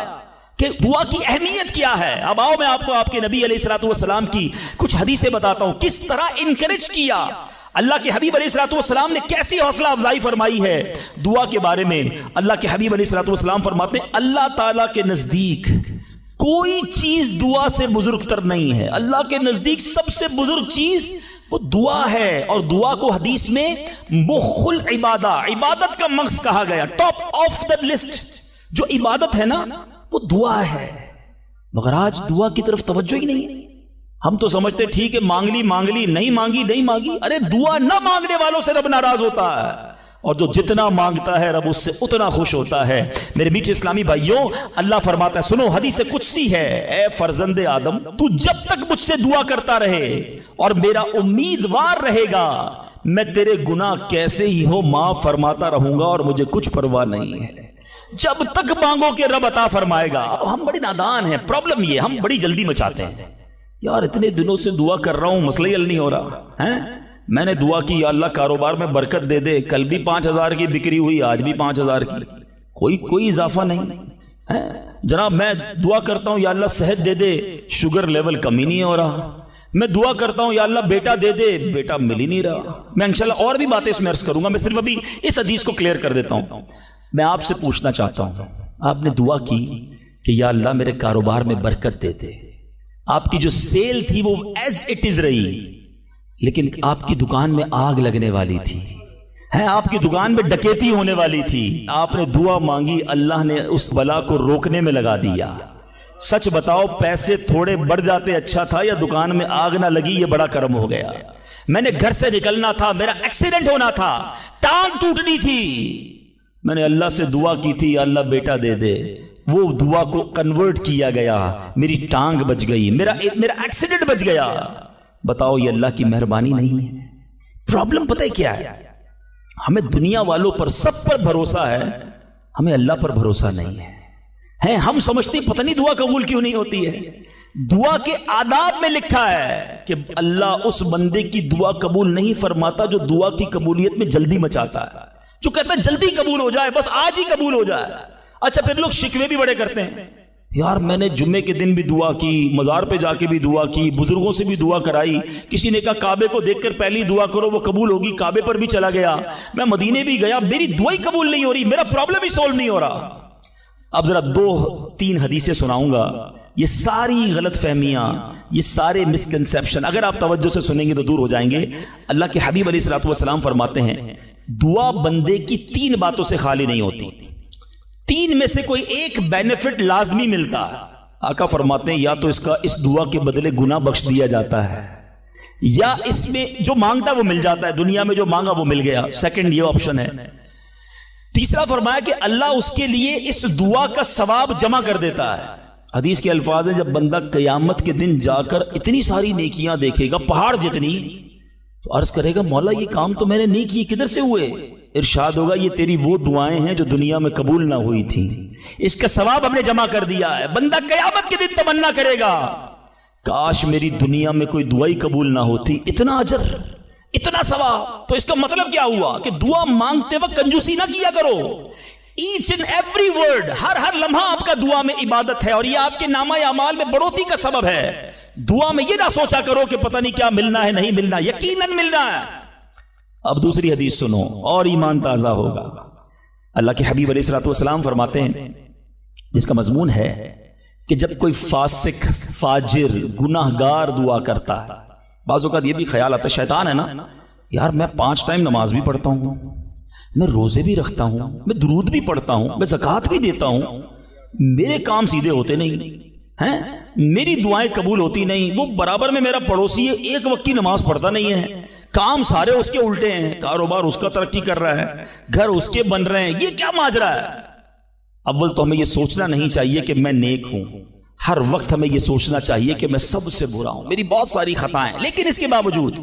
کہ دعا کی اہمیت کیا ہے. اب آؤ میں آپ کو آپ کے نبی علیہ الصلوۃ والسلام کی کچھ حدیثیں بتاتا ہوں، کس طرح انکریج کیا. اللہ کے حبیب علیہ الصلوۃ والسلام نے کیسی حوصلہ افزائی فرمائی ہے دعا کے بارے میں. اللہ کے حبیب علیہ الصلوۃ والسلام فرماتے ہیں اللہ تعالیٰ کے نزدیک کوئی چیز دعا سے بزرگ تر نہیں ہے. اللہ کے نزدیک سب سے بزرگ چیز وہ دعا ہے، اور دعا کو حدیث میں مخ العبادہ، عبادت کا مغز کہا گیا. ٹاپ آف دا لسٹ جو عبادت ہے نا وہ دعا ہے. مگر آج دعا کی طرف توجہ ہی نہیں. ہم تو سمجھتے ٹھیک ہے مانگ لی، نہیں مانگی. ارے دعا نہ مانگنے والوں سے رب ناراض ہوتا ہے، اور جو جتنا مانگتا ہے رب اس سے اتنا خوش ہوتا ہے. میرے میٹھے اسلامی بھائیوں، اللہ فرماتا ہے، سنو حدیث قدسی ہے، اے فرزند آدم تو جب تک مجھ سے دعا کرتا رہے اور میرا امیدوار رہے گا، میں تیرے گناہ کیسے ہی ہو معاف فرماتا رہوں گا اور مجھے کچھ پرواہ نہیں ہے. جب تک مانگو کہ رب عطا فرمائے گا. ہم بڑے نادان ہیں. پرابلم یہ ہم بڑی جلدی مچاتے ہیں. یار اتنے دنوں سے دعا کر رہا ہوں، مسئلہ حل نہیں ہو رہا ہے. میں نے دعا کی یا اللہ کاروبار میں برکت دے دے، کل بھی 5,000 کی بکری ہوئی، آج بھی 5,000 کی، کوئی اضافہ نہیں ہے. جناب میں دعا کرتا ہوں یا اللہ صحت دے دے، شوگر لیول کم ہی نہیں ہو رہا. میں دعا کرتا ہوں یا اللہ بیٹا دے دے، بیٹا مل ہی نہیں رہا. میں انشاءاللہ اور بھی باتیں اس میں عرض کروں گا، میں صرف ابھی اس حدیث کو کلیئر کر دیتا ہوں. میں آپ سے پوچھنا چاہتا ہوں، آپ نے دعا کی کہ یا اللہ میرے کاروبار میں برکت دے دے. آپ کی جو سیل تھی وہ ایز اٹ از رہی، لیکن آپ کی دکان میں آگ لگنے والی تھی، آپ کی دکان میں ڈکیتی ہونے والی تھی. آپ نے دعا مانگی، اللہ نے اس بلا کو روکنے میں لگا دیا. سچ بتاؤ پیسے تھوڑے بڑھ جاتے اچھا تھا، یا دکان میں آگ نہ لگی یہ بڑا کرم ہو گیا. میں نے گھر سے نکلنا تھا، میرا ایکسیڈنٹ ہونا تھا، ٹانگ ٹوٹنی تھی، میں نے اللہ سے دعا کی تھی اللہ بیٹا دے دے، وہ دعا کو کنورٹ کیا گیا، میری ٹانگ بچ گئی، میرا ایکسیڈنٹ بچ گیا. بتاؤ یہ اللہ کی مہربانی نہیں ہے؟ پرابلم پتہ ہے کیا ہے؟ ہمیں دنیا والوں پر سب پر بھروسہ ہے، ہمیں اللہ پر بھروسہ نہیں ہے. ہم سمجھتے پتہ نہیں دعا قبول کیوں نہیں ہوتی ہے. دعا کے آداب میں لکھا ہے کہ اللہ اس بندے کی دعا قبول نہیں فرماتا جو دعا کی قبولیت میں جلدی مچاتا ہے، جو کہتا ہے جلدی قبول ہو جائے، بس آج ہی قبول ہو جائے. اچھا پھر لوگ شکوے بھی بڑے کرتے ہیں، یار میں نے جمعے کے دن بھی دعا کی، مزار پہ جا کے بھی دعا کی، بزرگوں سے بھی دعا کرائی، کسی نے کہا کعبے کو دیکھ کر پہلی دعا کرو وہ قبول ہوگی، کعبے پر بھی چلا گیا، میں مدینے بھی گیا، میری دعا ہی قبول نہیں ہو رہی، میرا پرابلم ہی سولو نہیں ہو رہا۔ اب ذرا 2-3 حدیثیں سناؤں گا، یہ ساری غلط فہمیاں، یہ سارے مسکنسیپشن اگر آپ توجہ سے سنیں گے تو دور ہو جائیں گے۔ اللہ کے حبیب علیہ الصلوۃ والسلام فرماتے ہیں دعا بندے کی 3 باتوں سے خالی نہیں ہوتی، 3 میں سے کوئی ایک بینیفٹ لازمی ملتا ہے۔ آقا فرماتے ہیں یا تو اس دعا کے بدلے گناہ بخش دیا جاتا ہے، یا اس میں جو مانگتا وہ مل جاتا ہے، دنیا میں جو مانگا وہ مل گیا، سیکنڈ یہ آپشن ہے۔ تیسرا فرمایا کہ اللہ اس کے لیے اس دعا کا ثواب جمع کر دیتا ہے۔ حدیث کے الفاظ ہیں جب بندہ قیامت کے دن جا کر اتنی ساری نیکیاں دیکھے گا، پہاڑ جتنی، تو عرض کرے گا مولا یہ کام تو میں نے نہیں کیے، کدھر سے ہوئے؟ ارشاد ہوگا یہ تیری وہ دعائیں ہیں جو دنیا میں قبول نہ ہوئی تھی، اس کا ثواب ہم نے جمع کر دیا ہے۔ بندہ قیامت کے دن تمنا کرے گا کاش میری دنیا میں کوئی دعا ہی قبول نہ ہوتی، اتنا اجر، اتنا ثواب۔ تو اس کا مطلب کیا ہوا کہ دعا مانگتے وقت کنجوسی نہ کیا کرو، ایچ اینڈ ایوری ورڈ، ہر لمحہ آپ کا دعا میں عبادت ہے، اور یہ آپ کے نامہ اعمال میں بڑھوتری کا سبب ہے۔ دعا میں یہ نہ سوچا کرو کہ پتہ نہیں کیا ملنا ہے، نہیں ملنا، یقیناً ملنا ہے۔ اب دوسری حدیث سنو اور ایمان تازہ ہوگا۔ اللہ کے حبیب علیہ الصلوۃ والسلام فرماتے ہیں جس کا مضمون ہے کہ جب کوئی فاسق، فاجر، گناہ گار دعا کرتا ہے، بعض اوقات یہ بھی خیال آتا ہے شیطان ہے نا، یار میں 5 ٹائم نماز بھی پڑھتا ہوں، میں روزے بھی رکھتا ہوں، میں درود بھی پڑھتا ہوں، میں زکوٰۃ بھی دیتا ہوں، میرے کام سیدھے ہوتے نہیں ہیں، میری دعائیں قبول ہوتی نہیں، وہ برابر میں میرا پڑوسی ہے، ایک وقت کی نماز پڑھتا نہیں ہے، کام سارے اس کے الٹے ہیں، کاروبار اس کا ترقی کر رہا ہے، گھر اس کے بن رہے ہیں، یہ کیا ماجرا ہے؟ اول تو ہمیں یہ سوچنا نہیں چاہیے کہ میں نیک ہوں، ہر وقت ہمیں یہ سوچنا چاہیے کہ میں سب سے برا ہوں، میری بہت ساری خطائیں، لیکن اس کے باوجود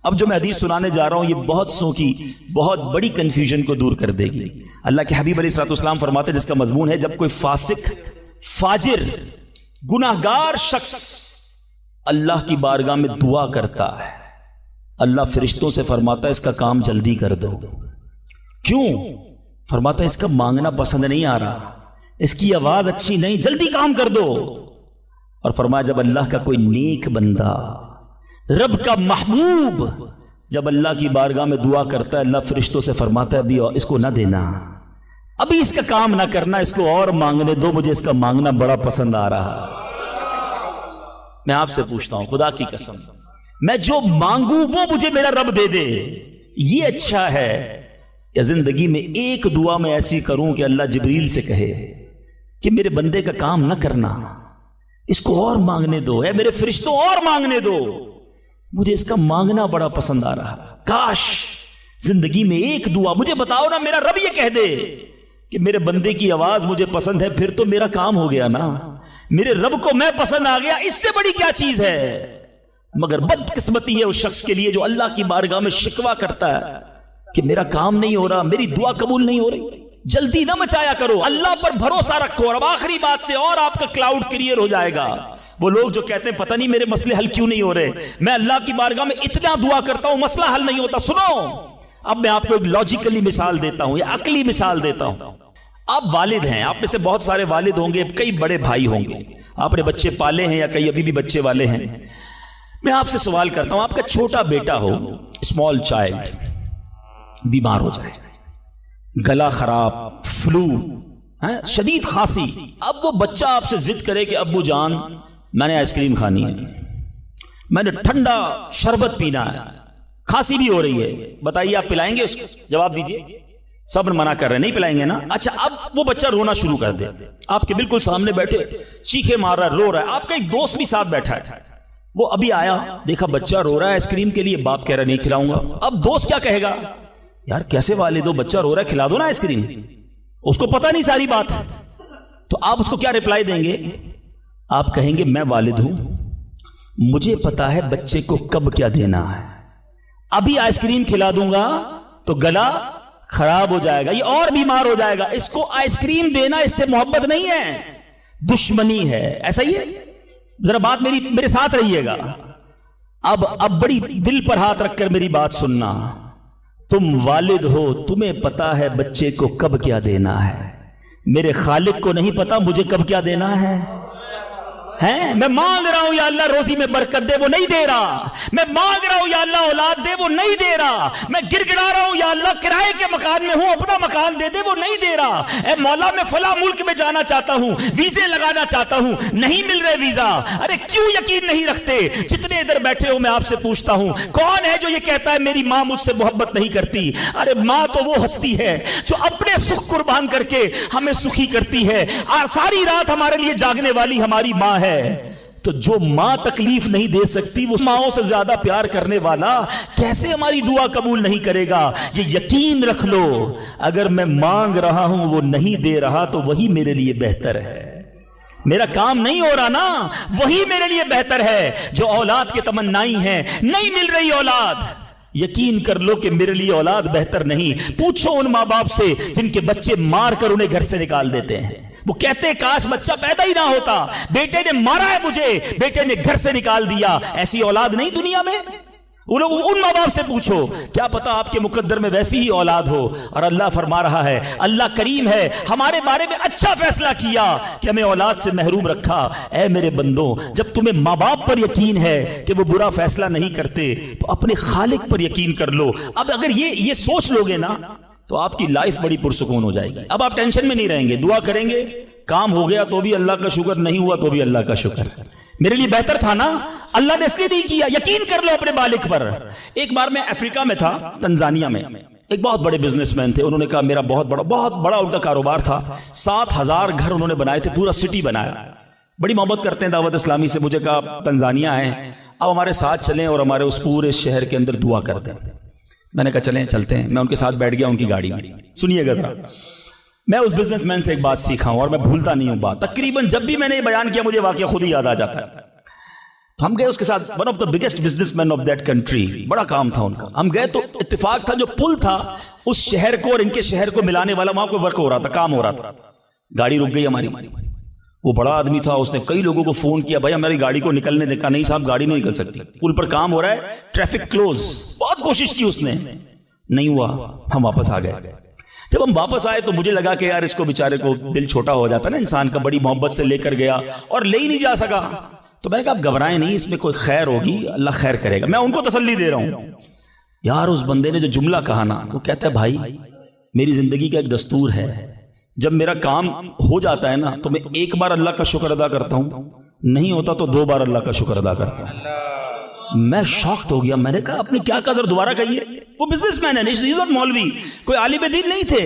اب جو میں حدیث سنانے جا رہا ہوں یہ بہت سو کی بہت بڑی کنفیوژن کو دور کر دے گی۔ اللہ کے حبیب علیہ الصلوۃ والسلام فرماتے ہیں جس کا مضمون ہے جب کوئی فاسق، فاجر، گناہگار شخص اللہ کی بارگاہ میں دعا کرتا ہے، اللہ فرشتوں سے فرماتا ہے اس کا کام جلدی کر دو۔ کیوں؟ فرماتا ہے اس کا مانگنا پسند نہیں آ رہا، اس کی آواز اچھی نہیں، جلدی کام کر دو۔ اور فرمایا جب اللہ کا کوئی نیک بندہ، رب کا محبوب جب اللہ کی بارگاہ میں دعا کرتا ہے، اللہ فرشتوں سے فرماتا ہے ابھی اس کو نہ دینا، ابھی اس کا کام نہ کرنا، اس کو اور مانگنے دو، مجھے اس کا مانگنا بڑا پسند آ رہا۔ میں آپ سے پوچھتا ہوں خدا کی قسم، میں جو مانگوں وہ مجھے میرا رب دے دے، یہ اچھا ہے، یا زندگی میں ایک دعا میں ایسی کروں کہ اللہ جبریل سے کہے کہ میرے بندے کا کام نہ کرنا، اس کو اور مانگنے دو، اے میرے فرشتوں اور مانگنے دو، مجھے اس کا مانگنا بڑا پسند آ رہا۔ کاش زندگی میں ایک دعا، مجھے بتاؤ نا، میرا رب یہ کہہ دے کہ میرے بندے کی آواز مجھے پسند ہے، پھر تو میرا کام ہو گیا نا، میرے رب کو میں پسند آ گیا، اس سے بڑی کیا چیز ہے؟ مگر بدقسمتی ہے اس شخص کے لیے جو اللہ کی بارگاہ میں شکوہ کرتا ہے کہ میرا کام نہیں ہو رہا، میری دعا قبول نہیں ہو رہی۔ جلدی نہ مچایا کرو، اللہ پر بھروسہ رکھو۔ اور اب آخری بات سے اور آپ کا کلاؤڈ کلیئر ہو جائے گا۔ وہ لوگ جو کہتے ہیں پتہ نہیں میرے مسئلے حل کیوں نہیں ہو رہے، میں اللہ کی بارگاہ میں اتنا دعا کرتا ہوں مسئلہ حل نہیں ہوتا۔ سنو، اب میں آپ کو ایک لاجیکلی مثال دیتا ہوں یا عقلی مثال دیتا ہوں۔ آپ والد ہیں، آپ میں سے بہت سارے والد ہوں گے، کئی بڑے بھائی ہوں گے، آپ نے بچے پالے ہیں یا کئی ابھی بھی بچے والے ہیں۔ میں آپ سے سوال کرتا ہوں، آپ کا چھوٹا بیٹا ہو، اسمال چائلڈ، بیمار ہو جائے، گلا خراب، فلو، شدید کھانسی، اب وہ بچہ آپ سے ضد کرے کہ ابو جان میں نے آئس کریم کھانی ہے، میں نے ٹھنڈا شربت پینا ہے، کھانسی بھی ہو رہی ہے، بتائیے آپ پلائیں گے اس کو؟ جواب دیجئے۔ سب منع کر رہے ہیں، نہیں پلائیں گے نا؟ اچھا، اب وہ بچہ رونا شروع کر دے، آپ کے بالکل سامنے بیٹھے چیخے مار رہا ہے، رو رہا ہے، آپ کا ایک دوست بھی ساتھ بیٹھا ہے، وہ ابھی آیا، دیکھا بچہ رو رہا ہے آئس کریم کے لیے، باپ کہہ رہا نہیں کھلاؤں گا۔ اب دوست کیا کہے گا؟ یار کیسے والد ہو، بچہ رو رہا ہے، کھلا دو نا آئس کریم۔ اس کو پتہ نہیں ساری بات، تو آپ اس کو کیا رپلائی دیں گے؟ آپ کہیں گے میں والد ہوں، مجھے پتا ہے بچے کو کب کیا دینا ہے، ابھی آئس کریم کھلا دوں گا تو گلا خراب ہو جائے گا، یہ اور بیمار ہو جائے گا، اس کو آئس کریم دینا اس سے محبت نہیں ہے، دشمنی ہے۔ ایسا ہی ہے؟ ذرا بات میرے ساتھ رہیے گا۔ اب بڑی دل پر ہاتھ رکھ کر میری بات سننا، تم والد ہو، تمہیں پتا ہے بچے کو کب کیا دینا ہے، میرے خالق کو نہیں پتا مجھے کب کیا دینا ہے؟ میں مانگ رہا ہوں یا اللہ روزی میں برکت دے، وہ نہیں دے رہا۔ میں مانگ رہا ہوں یا اللہ اولاد دے، وہ نہیں دے رہا۔ میں گر گڑا رہا ہوں یا اللہ کرائے کے مکان میں ہوں، اپنا مکان دے دے، وہ نہیں دے رہا۔ اے مولا میں فلاں ملک میں جانا چاہتا ہوں، ویزے لگانا چاہتا ہوں، نہیں مل رہے ویزا۔ ارے کیوں یقین نہیں رکھتے؟ جتنے ادھر بیٹھے ہو میں آپ سے پوچھتا ہوں، کون ہے جو یہ کہتا ہے میری ماں مجھ سے محبت نہیں کرتی؟ ارے ماں تو وہ ہستی ہے جو اپنے سکھ قربان کر کے ہمیں سخی کرتی ہے، ساری رات ہمارے لیے جاگنے والی ہماری ماں ہے۔ تو جو ماں تکلیف نہیں دے سکتی، وہ ماؤں سے زیادہ پیار کرنے والا کیسے ہماری دعا قبول نہیں کرے گا؟ یہ یقین رکھ لو، اگر میں مانگ رہا ہوں وہ نہیں دے رہا تو وہی میرے لیے بہتر ہے۔ میرا کام نہیں ہو رہا نا، وہی میرے لیے بہتر ہے۔ جو اولاد کے تمنائی ہیں، نہیں مل رہی اولاد، یقین کر لو کہ میرے لیے اولاد بہتر نہیں۔ پوچھو ان ماں باپ سے جن کے بچے مار کر انہیں گھر سے نکال دیتے ہیں، وہ کہتے ہیں کاش بچہ پیدا ہی نہ ہوتا، بیٹے نے مارا ہے مجھے، بیٹے نے گھر سے نکال دیا۔ ایسی اولاد نہیں دنیا میں؟ ان ماں باپ سے پوچھو، کیا پتا آپ کے مقدر میں ویسی ہی اولاد ہو۔ اور اللہ فرما رہا ہے، اللہ کریم ہے، ہمارے بارے میں اچھا فیصلہ کیا کہ ہمیں اولاد سے محروم رکھا۔ اے میرے بندوں، جب تمہیں ماں باپ پر یقین ہے کہ وہ برا فیصلہ نہیں کرتے تو اپنے خالق پر یقین کر لو۔ اب اگر یہ سوچ لو گے نا تو آپ کی لائف بڑی پرسکون ہو جائے گی۔ اب آپ ٹینشن میں نہیں رہیں گے، دعا کریں گے، کام ہو گیا تو بھی اللہ کا شکر، نہیں ہوا تو بھی اللہ کا شکر، میرے لیے بہتر تھا نا، اللہ نے اس لیے نہیں کیا۔ یقین کر لو اپنے مالک پر۔ ایک بار میں افریقہ میں تھا، تنزانیہ میں، ایک بہت بڑے بزنس مین تھے، انہوں نے کہا میرا بہت بڑا ان کا کاروبار تھا، 7,000 گھر انہوں نے بنائے تھے، پورا سٹی بنایا، بڑی محبت کرتے ہیں دعوت اسلامی سے۔ مجھے کہا تنزانیہ ہیں، اب ہمارے ساتھ چلیں اور ہمارے اس پورے شہر کے اندر دعا کر دیں۔ میں نے کہا چلیں چلتے ہیں۔ میں ان کے ساتھ بیٹھ گیا ان کی گاڑی میں۔ سنیے گا ذرا، میں اس بزنس مین سے ایک بات سیکھا ہوں اور میں بھولتا نہیں ہوں بات، تقریباً جب بھی میں نے یہ بیان کیا مجھے واقعہ خود ہی یاد آ جاتا ہے۔ تو ہم گئے اس کے ساتھ، one of the biggest business man of that country, بڑا کام تھا ان کا۔ ہم گئے تو اتفاق تھا جو پل تھا اس شہر کو اور ان کے شہر کو ملانے والا، وہاں کوئی ورک ہو رہا تھا، کام ہو رہا تھا۔ گاڑی رک گئی ہماری، وہ بڑا آدمی تھا، اس نے کئی لوگوں کو فون کیا، بھائی ہماری گاڑی کو نکلنے دیکھا، نہیں صاحب گاڑی نہیں نکل سکتی، پل پر کام ہو رہا ہے، ٹریفک کلوز۔ بہت کوشش کی اس نے، نہیں ہوا، ہم واپس آ گئے۔ جب ہم واپس آئے تو مجھے لگا کہ یار اس کو بیچارے کو دل چھوٹا ہو جاتا ہے نا انسان کا، بڑی محبت سے لے کر گیا اور لے ہی نہیں جا سکا۔ تو میں نے کہا آپ گھبرائیں نہیں، اس میں کوئی خیر ہوگی، اللہ خیر کرے گا۔ میں ان کو تسلی دے رہا ہوں۔ یار اس بندے نے جو جملہ کہا نا، وہ کہتا ہے بھائی میری زندگی کا ایک دستور ہے، جب میرا کام ہو جاتا ہے نا تو میں ایک بار اللہ کا شکر ادا کرتا ہوں، نہیں ہوتا تو 2 بار اللہ کا شکر ادا کرتا ہوں۔ میں شاکڈ ہو گیا، میں نے کہا اپنی کیا قدر، دوبارہ کہیے۔ وہ بزنس مین ہے، ہی از ناٹ مولوی، کوئی عالم دین نہیں تھے،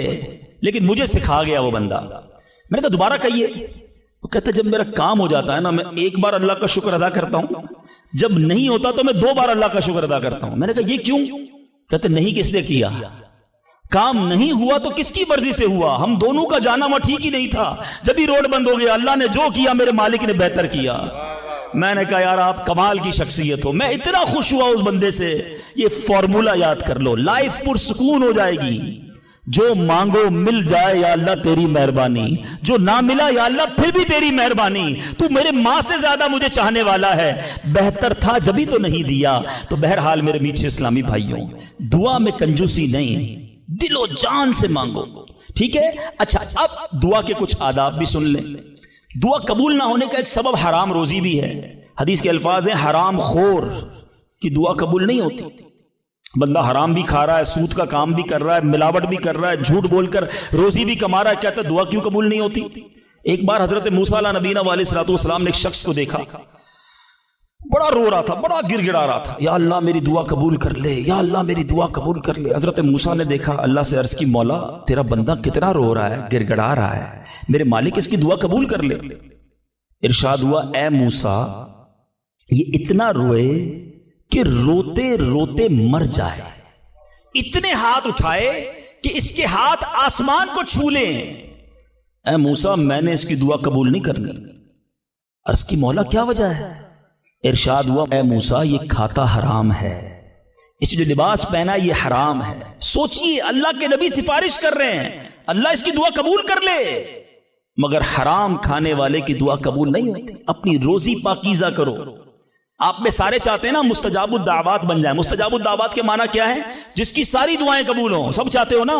لیکن مجھے سکھا گیا وہ بندہ۔ میں نے کہا دوبارہ کہیے۔ وہ کہتا ہے جب میرا کام ہو جاتا ہے نا میں ایک بار اللہ کا شکر ادا کرتا ہوں، جب نہیں ہوتا تو میں 2 بار اللہ کا شکر ادا کرتا ہوں۔ میں نے کہا یہ کیوں؟ کہتے نہیں کس نے کیا، کام نہیں ہوا تو کس کی مرضی سے ہوا، ہم دونوں کا جانا وہاں ٹھیک ہی نہیں تھا، جب ہی روڈ بند ہو گیا، اللہ نے جو کیا میرے مالک نے بہتر کیا۔ میں نے کہا یار آپ کمال کی شخصیت ہو، میں اتنا خوش ہوا اس بندے سے۔ یہ فارمولا یاد کر لو، لائف پرسکون ہو جائے گی۔ جو مانگو مل جائے یا اللہ تیری مہربانی، جو نہ ملا یا اللہ پھر بھی تیری مہربانی، تو میرے ماں سے زیادہ مجھے چاہنے والا ہے، بہتر تھا جبھی تو نہیں دیا۔ تو بہرحال میرے میٹھے اسلامی بھائیوں، دعا میں کنجوسی نہیں، دل و جان سے مانگو، ٹھیک ہے؟ اچھا اب دعا کے کچھ آداب بھی سن لیں۔ دعا قبول نہ ہونے کا ایک سبب حرام روزی بھی ہے۔ حدیث کے الفاظ ہیں حرام خور کی دعا قبول نہیں ہوتی۔ بندہ حرام بھی کھا رہا ہے، سود کا کام بھی کر رہا ہے، ملاوٹ بھی کر رہا ہے، جھوٹ بول کر روزی بھی کما رہا ہے، کہتا ہے دعا کیوں قبول نہیں ہوتی؟ ایک بار حضرت موسیٰ علیہ نبینا علیہ الصلوۃ والسلام نے ایک شخص کو دیکھا، بڑا رو رہا تھا، بڑا گر گڑا رہا تھا، یا اللہ میری دعا قبول کر لے، یا اللہ میری دعا قبول کر لے۔ حضرت موسیٰ نے دیکھا، اللہ سے عرض کی مولا تیرا بندہ کتنا رو رہا ہے، گر گڑا رہا ہے، میرے مالک اس کی دعا قبول کر لے۔ ارشاد ہوا اے موسیٰ یہ اتنا روئے کہ روتے روتے مر جائے، اتنے ہاتھ اٹھائے کہ اس کے ہاتھ آسمان کو چھو لیں۔ اے موسیٰ میں نے اس کی دعا قبول نہیں کرنی۔ عرض کی مولا کیا وجہ ہے؟ ارشاد ہوا اے موسیٰ یہ کھاتا حرام ہے، اس جو لباس پہنا یہ حرام ہے۔ سوچئے اللہ کے نبی سفارش کر رہے ہیں اللہ اس کی دعا قبول کر لے، مگر حرام کھانے والے کی دعا قبول نہیں ہوتی۔ اپنی روزی پاکیزہ کرو۔ آپ میں سارے چاہتے ہیں نا مستجاب الدعوات بن جائیں۔ مستجاب الدعوات کے معنی کیا ہے؟ جس کی ساری دعائیں قبول ہوں، سب چاہتے ہو نا؟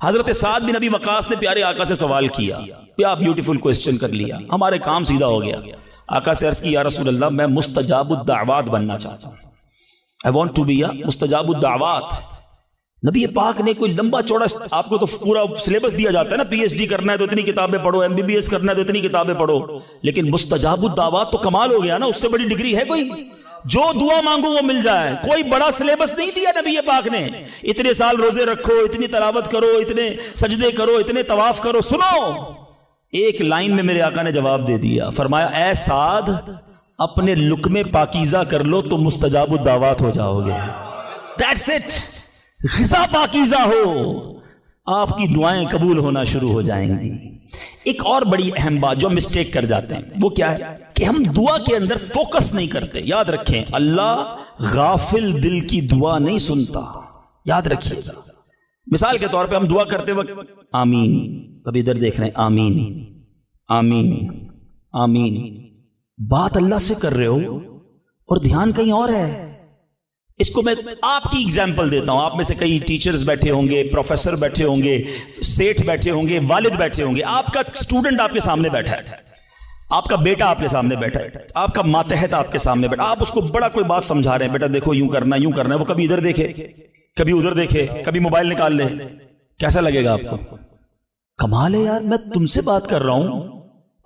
حضرت سعد بن ابی وقاص نے پیارے آقا سے سوال کیا، کیا بیوٹیفل کوسچن کر لیا، ہمارے کام سیدھا ہو گیا۔ آقا سے عرض کی، یا رسول اللہ میں مستجاب الدعوات بننا چاہتا ہوں، I want to be مستجاب الدعوات۔ نبی پاک نے کوئی لمبا چوڑا، آپ کو تو پورا سلیبس دیا جاتا ہے نا، پی ایچ ڈی کرنا ہے تو اتنی کتابیں پڑھو، ایم بی بی ایس کرنا ہے تو اتنی کتابیں پڑھو، لیکن مستجاب الدعوات تو کمال ہو گیا نا، اس سے بڑی ڈگری ہے کوئی؟ جو دعا مانگو وہ مل جائے، کوئی بڑا سلیبس نہیں دیا نبی پاک نے، اتنے سال روزے رکھو، اتنی تلاوت کرو، اتنے سجدے کرو، اتنے طواف کرو۔ سنو، ایک لائن میں میرے آقا نے جواب دے دیا، فرمایا اے سعد اپنے لقمے پاکیزہ کر لو تو مستجاب الدعوات ہو جاؤ گے۔ That's it، غذا پاکیزہ ہو، آپ کی دعائیں قبول ہونا شروع ہو جائیں گی۔ ایک اور بڑی اہم بات جو مسٹیک کر جاتے ہیں وہ کیا ہے کہ ہم دعا کے اندر فوکس نہیں کرتے۔ یاد رکھیں، اللہ غافل دل کی دعا نہیں سنتا، یاد رکھیے گا۔ مثال کے طور پہ ہم دعا کرتے وقت آمین، ابھی ادھر دیکھ رہے ہیں، آمین آمین آمین، بات اللہ سے کر رہے ہو اور دھیان کہیں اور ہے۔ اس کو میں آپ کی ایگزامپل دیتا ہوں، آپ میں سے کئی ٹیچرز بیٹھے ہوں گے، پروفیسر بیٹھے ہوں گے، سیٹھ بیٹھے ہوں گے، والد بیٹھے ہوں گے، آپ کا اسٹوڈنٹ آپ کے سامنے بیٹھا ہے، آپ کا بیٹا آپ کے سامنے بیٹھا ہے، آپ کا ماتحت آپ کے سامنے بیٹھا، آپ اس کو بڑا کوئی بات سمجھا رہے ہیں، بیٹا دیکھو یوں کرنا یوں کرنا ہے، وہ کبھی ادھر دیکھے کبھی ادھر دیکھے، کبھی موبائل نکال لے، کیسا لگے گا آپ کو؟ کمال ہے یار، میں تم سے بات کر رہا ہوں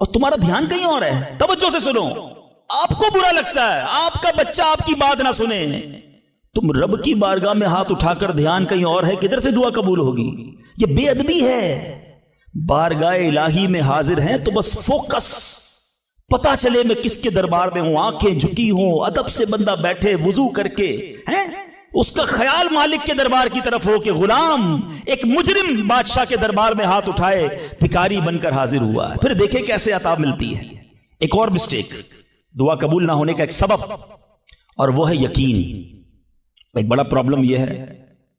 اور تمہارا دھیان کہیں اور ہے، توجہ سے سنو۔ آپ کو برا لگتا ہے آپ کا بچہ آپ کی بات نہ سنے، تم رب کی بارگاہ میں ہاتھ اٹھا کر دھیان کہیں اور ہے، کدھر سے دعا قبول ہوگی؟ یہ بے ادبی ہے۔ بارگاہ الہی میں حاضر ہیں تو بس فوکس، پتا چلے میں کس کے دربار میں ہوں، آنکھیں جھکی ہوں، ادب سے بندہ بیٹھے وضو کر کے، ہیں اس کا خیال مالک کے دربار کی طرف ہو کہ غلام ایک مجرم بادشاہ کے دربار میں ہاتھ اٹھائے بھکاری بن کر حاضر ہوا ہے، پھر دیکھیں کیسے عطا ملتی ہے۔ ایک اور مسٹیک دعا قبول نہ ہونے کا ایک سبب، اور وہ ہے یقین۔ ایک بڑا پرابلم یہ ہے،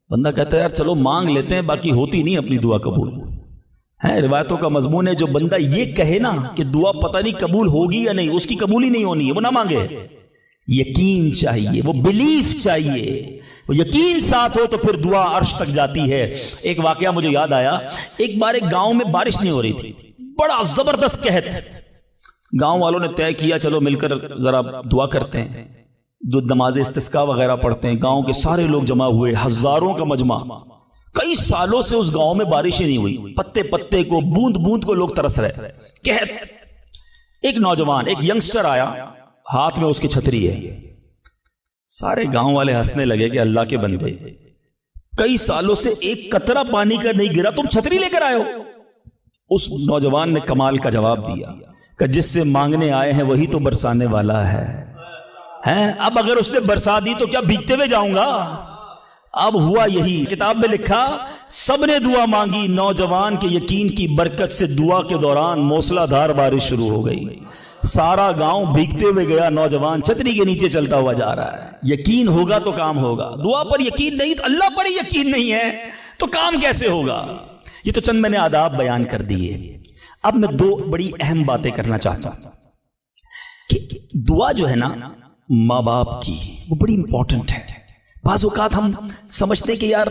بندہ کہتا ہے یار چلو مانگ لیتے ہیں، باقی ہوتی نہیں اپنی دعا قبول ہے۔ روایتوں کا مضمون ہے جو بندہ یہ کہے نا کہ دعا پتہ نہیں قبول ہوگی یا نہیں، اس کی قبول ہی نہیں ہونی ہے، وہ نہ مانگے۔ یقین چاہیے، وہ بلیف چاہیے، وہ یقین ساتھ ہو تو پھر دعا عرش تک جاتی ہے۔ ایک واقعہ مجھے یاد آیا، ایک بار ایک گاؤں میں بارش نہیں ہو رہی تھی، بڑا زبردست قحط، گاؤں والوں نے طے کیا چلو مل کر ذرا دعا کرتے ہیں، نماز استسقاء وغیرہ پڑھتے ہیں۔ گاؤں کے سارے لوگ جمع ہوئے، ہزاروں کا مجمع، کئی سالوں سے اس گاؤں میں بارش ہی نہیں ہوئی، پتے پتے کو بوند بوند کو لوگ ترس رہے، قحط۔ ایک نوجوان، ایک ینگسٹر آیا، ہاتھ میں اس کی چھتری ہے، سارے گاؤں والے ہنسنے لگے کہ اللہ کے بندے، کئی سالوں سے ایک قطرہ پانی کا نہیں گرا، تم چھتری لے کر آئے ہو۔ اس نوجوان نے کمال کا جواب دیا کہ جس سے مانگنے آئے ہیں وہی تو برسانے والا ہے۔ اب اگر اس نے برسا دی تو کیا بھیگتے ہوئے جاؤں گا؟ اب ہوا یہی، کتاب میں لکھا سب نے دعا مانگی، نوجوان کے یقین کی برکت سے دعا کے دوران موسلا دھار بارش شروع ہو گئی، سارا گاؤں بھیگتے ہوئے گیا، نوجوان چھتری کے نیچے چلتا ہوا جا رہا ہے۔ یقین ہوگا تو کام ہوگا، دعا پر یقین نہیں تو اللہ پر یقین نہیں ہے تو کام کیسے ہوگا؟ یہ تو چند میں نے آداب بیان کر دیے۔ اب میں دو بڑی اہم باتیں کرنا چاہتا ہوں کہ دعا جو ہے نا ماں باپ کی، وہ بڑی امپورٹنٹ ہے۔ بعض اوقات ہم سمجھتے کہ یار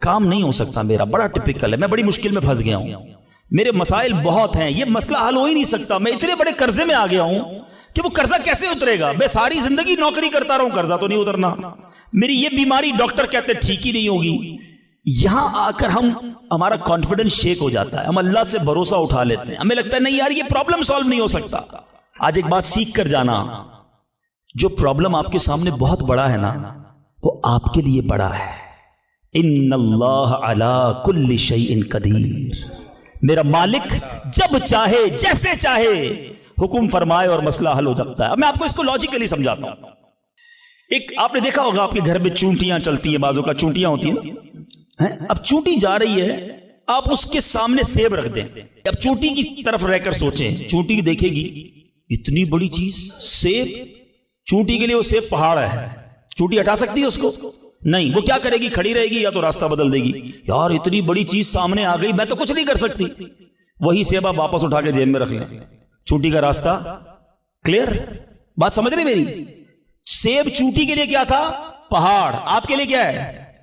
کام نہیں ہو سکتا میرا، بڑا ٹپیکل ہے، میں بڑی مشکل میں پھنس گیا ہوں، میرے مسائل بہت ہیں، یہ مسئلہ حل ہو ہی نہیں سکتا، میں اتنے بڑے قرضے میں آ گیا ہوں کہ وہ قرضہ کیسے اترے گا؟ میں ساری زندگی نوکری کرتا رہوں، قرضہ تو نہیں اترنا، میری یہ بیماری ڈاکٹر کہتے ٹھیک ہی نہیں ہوگی۔ یہاں آ کر ہمارا کانفیڈنس شیک ہو جاتا ہے، ہم اللہ سے بھروسہ اٹھا لیتے ہیں، ہمیں لگتا ہے نہیں یار یہ پرابلم سالو نہیں ہو سکتا۔ آج ایک بات سیکھ کر جانا، جو پرابلم آپ کے سامنے بہت بڑا ہے نا وہ آپ کے لیے بڑا ہے۔ ان اللہ علی کل شیء قدیر، میرا مالک جب چاہے جیسے چاہے حکم فرمائے اور مسئلہ حل ہو سکتا ہے۔ اب میں آپ کو اس کو لاجیکلی سمجھاتا ہوں۔ ایک آپ نے دیکھا ہوگا آپ کے گھر میں چونٹیاں چلتی ہیں، بعضوں کا چونٹیاں ہوتی ہیں نا، اب چونٹی جا رہی ہے، آپ اس کے سامنے سیب رکھ دیں، اب چونٹی کی طرف رہ کر سوچیں، چونٹی دیکھے گی اتنی بڑی چیز سیب، چونٹی کے لیے وہ سیب پہاڑ ہے، چونٹی ہٹا سکتی ہے اس کو؟ نہیں، وہ کیا کرے گی؟ کھڑی رہے گی یا تو راستہ بدل دے گی، یار اتنی بڑی چیز سامنے آ گئی میں تو کچھ نہیں کر سکتی، وہی سیب آپ واپس اٹھا کے جیب میں رکھ لیں، چونٹی کا راستہ کلیئر۔ بات سمجھ رہے میری؟ سیب چونٹی کے لیے کیا تھا؟ پہاڑ، آپ کے لیے کیا ہے؟